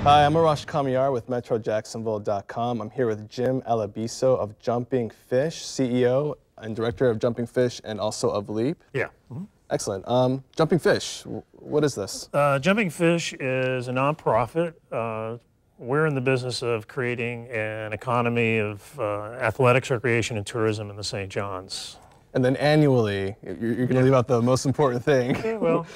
Hi, I'm Arash Kamiyar with MetroJacksonville.com. I'm here with Jim Alabiso of Jumping Fish, CEO and Director of Jumping Fish and also of Leap. Yeah. Excellent. Jumping Fish, what is this? Jumping Fish is a nonprofit. We're in the business of creating an economy of athletics, recreation, and tourism in the St. John's. And then annually, you're going to leave out the most important thing. Yeah, well,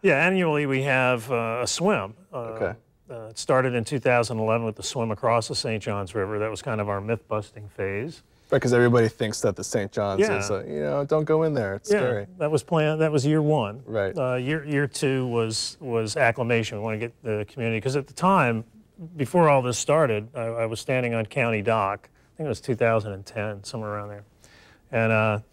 yeah, annually we have a swim. Okay. It started in 2011 with the swim across the St. John's River. That was kind of our myth-busting phase. Right, because everybody thinks that the St. John's is, you know, don't go in there, it's scary. That was planned. That was year one. Right. Year two was acclimation. We want to get the community, because at the time, before all this started, I was standing on County Dock. I think it was 2010, somewhere around there, and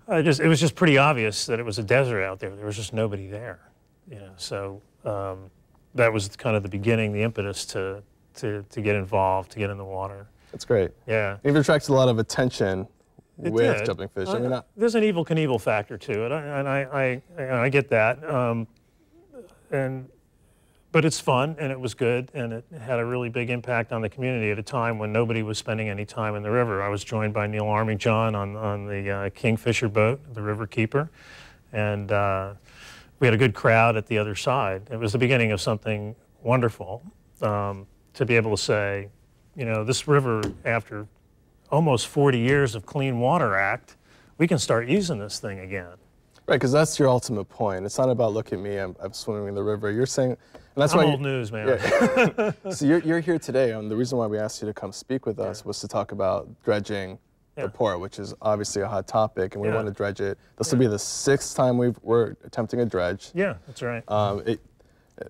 it was just pretty obvious that it was a desert out there. There was just nobody there, you know. So that was kind of the beginning, the impetus to get involved, to get in the water. That's great. Yeah. You've attracted a lot of attention with Jumping Fish. I mean, there's an Evel Knievel factor to it, and I get that. But it's fun, and it was good, and it had a really big impact on the community at a time when nobody was spending any time in the river. I was joined by Neil Armington on the Kingfisher boat, the River Keeper, and we had a good crowd at the other side. It was the beginning of something wonderful, to be able to say, you know, this river, after almost 40 years of Clean Water Act, we can start using this thing again. Right, because that's your ultimate point. It's not about, look at me, I'm swimming in the river. You're saying, and that's I'm why old news, man. Yeah. So you're here today, and the reason why we asked you to come speak with us was to talk about dredging the port, which is obviously a hot topic, and we want to dredge it. This will be the 6th time we're attempting a dredge. Yeah, that's right. And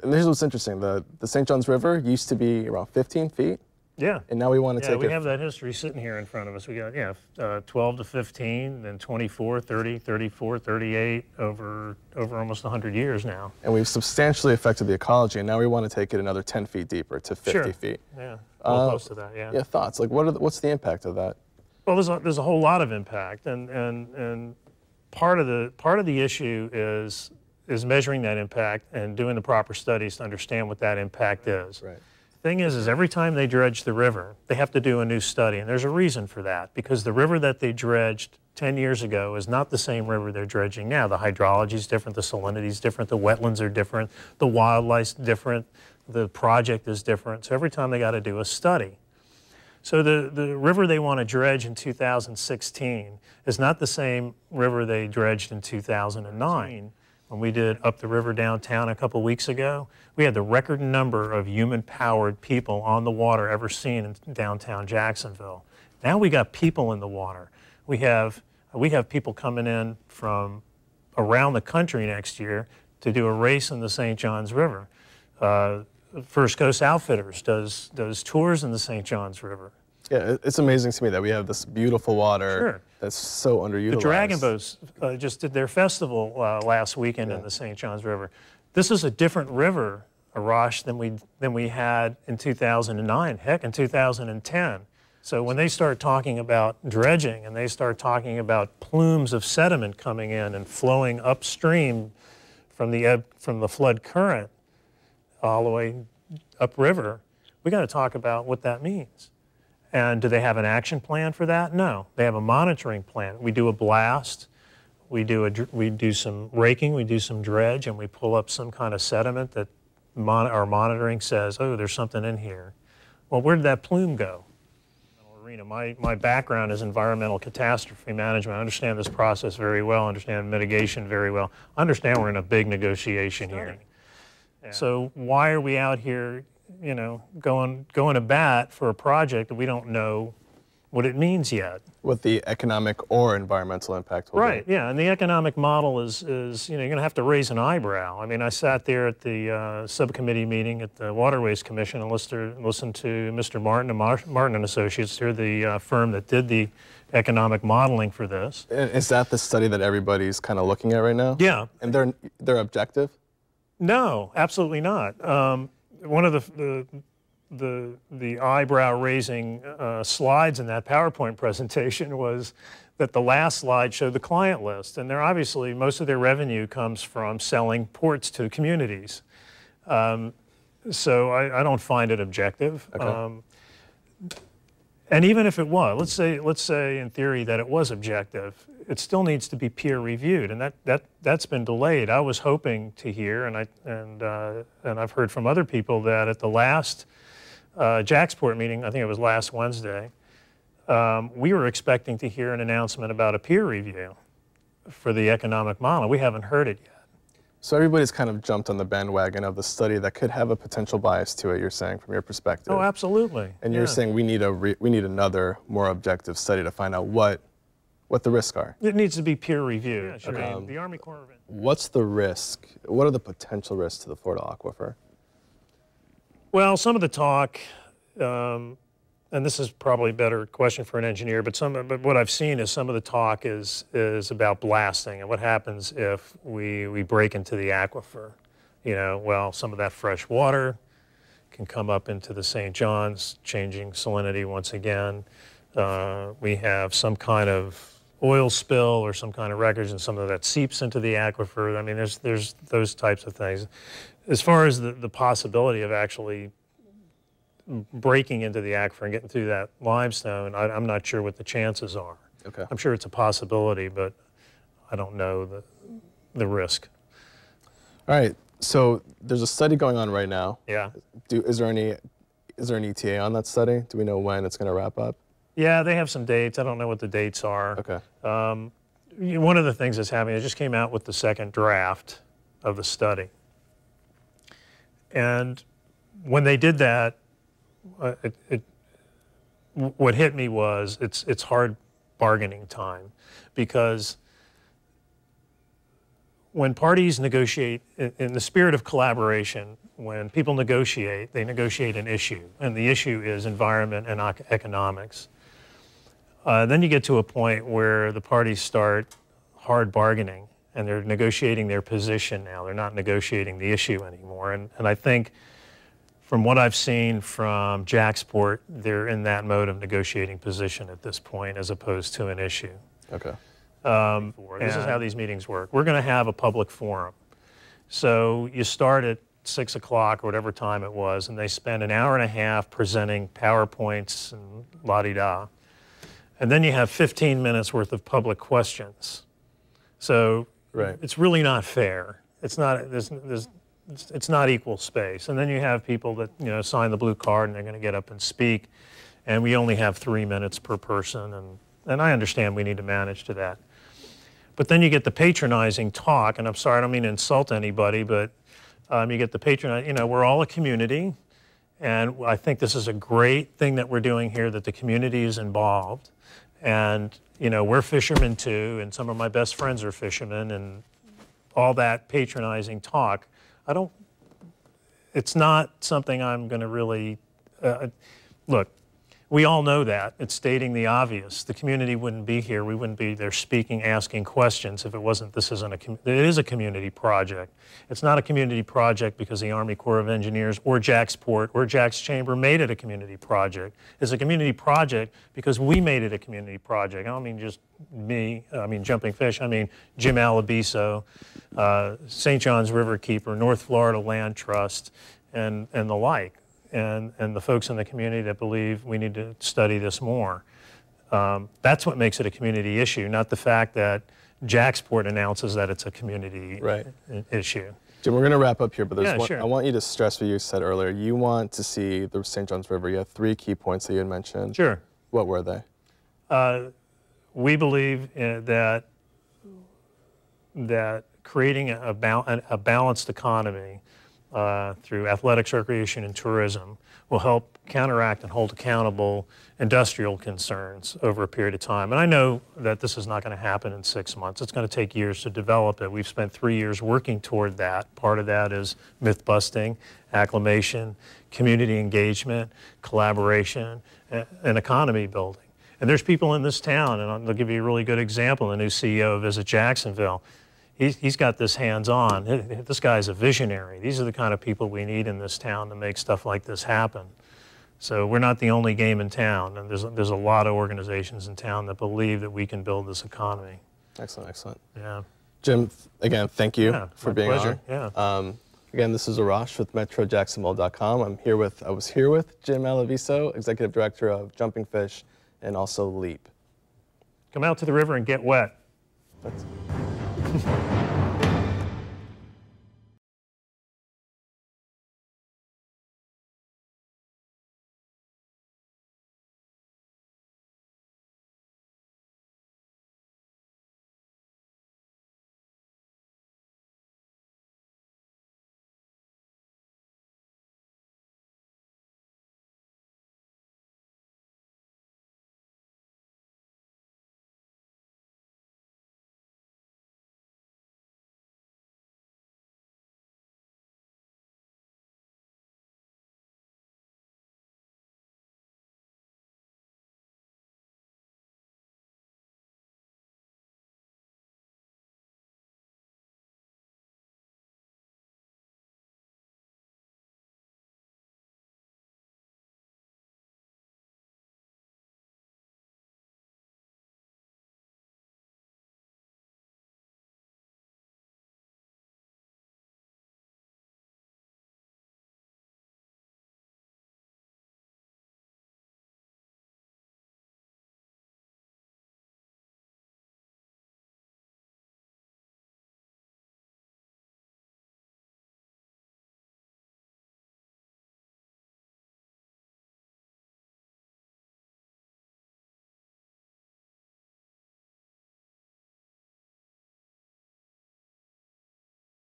here's what's interesting. The St. John's River used to be around 15 feet. Yeah. And now we want to take it. Yeah, we have that history sitting here in front of us. We got, 12 to 15, then 24, 30, 34, 38, over almost 100 years now. And we've substantially affected the ecology, and now we want to take it another 10 feet deeper to 50 feet. Yeah, close to that, yeah. Yeah, thoughts? Like, what's the impact of that? Well, there's a whole lot of impact, and part of the issue is measuring that impact and doing the proper studies to understand what that impact is. Right. Thing is every time they dredge the river, they have to do a new study, and there's a reason for that, because the river that they dredged 10 years ago is not the same river they're dredging now. The hydrology is different, the salinity is different, the wetlands are different, the wildlife's different, the project is different, so every time they got to do a study. So the river they want to dredge in 2016 is not the same river they dredged in 2009. When we did Up the River downtown a couple weeks ago, we had the record number of human-powered people on the water ever seen in downtown Jacksonville. Now we got people in the water. We have people coming in from around the country next year to do a race in the St. John's River. First Coast Outfitters does tours in the St. John's River. Yeah, it's amazing to me that we have this beautiful water that's so underutilized. The Dragon Boats just did their festival last weekend in the St. John's River. This is a different river, Arash, than we had in 2009, heck, in 2010. So when they start talking about dredging and they start talking about plumes of sediment coming in and flowing upstream from the flood current all the way upriver, we got to talk about what that means. And do they have an action plan for that? No. They have a monitoring plan. We do a blast, we do some raking, we do some dredge, and we pull up some kind of sediment that our monitoring says, oh, there's something in here. Well, where did that plume go? My background is environmental catastrophe management. I understand this process very well, understand mitigation very well. I understand we're in a big negotiation here. Yeah. So why are we out here, you know, going to bat for a project that we don't know what it means yet? What the economic or environmental impact will be. Yeah, and the economic model is you know, you're going to have to raise an eyebrow. I mean, I sat there at the subcommittee meeting at the Waterways Commission and listened to Mr. Martin and Martin & Associates. They're the firm that did the economic modeling for this. Is that the study that everybody's kind of looking at right now? Yeah. And they're objective? No, absolutely not. One of the eyebrow-raising slides in that PowerPoint presentation was that the last slide showed the client list, and they're obviously, most of their revenue comes from selling ports to communities. So I don't find it objective. Okay. And even if it was, let's say in theory that it was objective, it still needs to be peer reviewed, and that's been delayed. I was hoping to hear, and I've heard from other people that at the last Jacksport meeting, I think it was last Wednesday, we were expecting to hear an announcement about a peer review for the economic model. We haven't heard it yet. So everybody's kind of jumped on the bandwagon of the study that could have a potential bias to it, you're saying, from your perspective. Oh, absolutely. And you're saying we need another more objective study to find out what the risks are. It needs to be peer reviewed. Yeah, sure. Okay. The Army Corps of Engineers. What's the risk? What are the potential risks to the Florida aquifer? Well, some of the talk, and this is probably a better question for an engineer, but what I've seen is some of the talk is about blasting and what happens if we break into the aquifer. You know, well, some of that fresh water can come up into the St. John's, changing salinity once again. We have some kind of oil spill or some kind of wreckage, and some of that seeps into the aquifer. I mean, there's those types of things. As far as the possibility of actually breaking into the aquifer and getting through that limestone, I'm not sure what the chances are. Okay. I'm sure it's a possibility, but I don't know the risk. All right. So there's a study going on right now. Yeah. Is there an ETA on that study? Do we know when it's going to wrap up? Yeah, they have some dates. I don't know what the dates are. Okay. One of the things that's happening, I just came out with the second draft of the study. And when they did that, what hit me was it's hard bargaining time, because when parties negotiate in the spirit of collaboration, when people negotiate, they negotiate an issue, and the issue is environment and economics. Then you get to a point where the parties start hard bargaining, and they're negotiating their position now. They're not negotiating the issue anymore. And I think from what I've seen from Jacksport, they're in that mode of negotiating position at this point as opposed to an issue. Okay. This is how these meetings work. We're going to have a public forum. So you start at 6 o'clock or whatever time it was, and they spend an hour and a half presenting PowerPoints and la-di-da. And then you have 15 minutes worth of public questions. So it's really not fair. It's not, it's not equal space. And then you have people that, you know, sign the blue card and they're going to get up and speak. And we only have 3 minutes per person. And I understand we need to manage to that. But then you get the patronizing talk, and I'm sorry, I don't mean to insult anybody, but you get the patronizing, you know, we're all a community. And I think this is a great thing that we're doing here, that the community is involved. And, you know, we're fishermen too, and some of my best friends are fishermen, and all that patronizing talk, it's not something I'm going to really, look, we all know that. It's stating the obvious. The community wouldn't be here. We wouldn't be there speaking, asking questions if it wasn't, it is a community project. It's not a community project because the Army Corps of Engineers or Jacksport or Jack's Chamber made it a community project. It's a community project because we made it a community project. I don't mean just me, I mean Jumping Fish, I mean Jim Alabiso, St. John's Riverkeeper, North Florida Land Trust, and the like. And the folks in the community that believe we need to study this more. That's what makes it a community issue, not the fact that Jacksport announces that it's a community issue. Jim, we're going to wrap up here, but there's sure. I want you to stress what you said earlier. You want to see the St. John's River. You have 3 key points that you had mentioned. Sure. What were they? We believe that creating a balanced economy through athletics, recreation, and tourism will help counteract and hold accountable industrial concerns over a period of time. And I know that this is not going to happen in 6 months. It's going to take years to develop it. We've spent 3 years working toward that. Part of that is myth busting, acclimation, community engagement, collaboration, and economy building. And there's people in this town, and I'll give you a really good example, the new CEO of Visit Jacksonville. He's got this hands-on. This guy's a visionary. These are the kind of people we need in this town to make stuff like this happen. So we're not the only game in town, and there's a lot of organizations in town that believe that we can build this economy. Excellent, excellent. Yeah. Jim, again, thank you for being pleasure. on. Yeah. Again, this is Arash with MetroJacksonville.com. I was here with Jim Alabiso, Executive Director of Jumping Fish and also Leap. Come out to the river and get wet. That's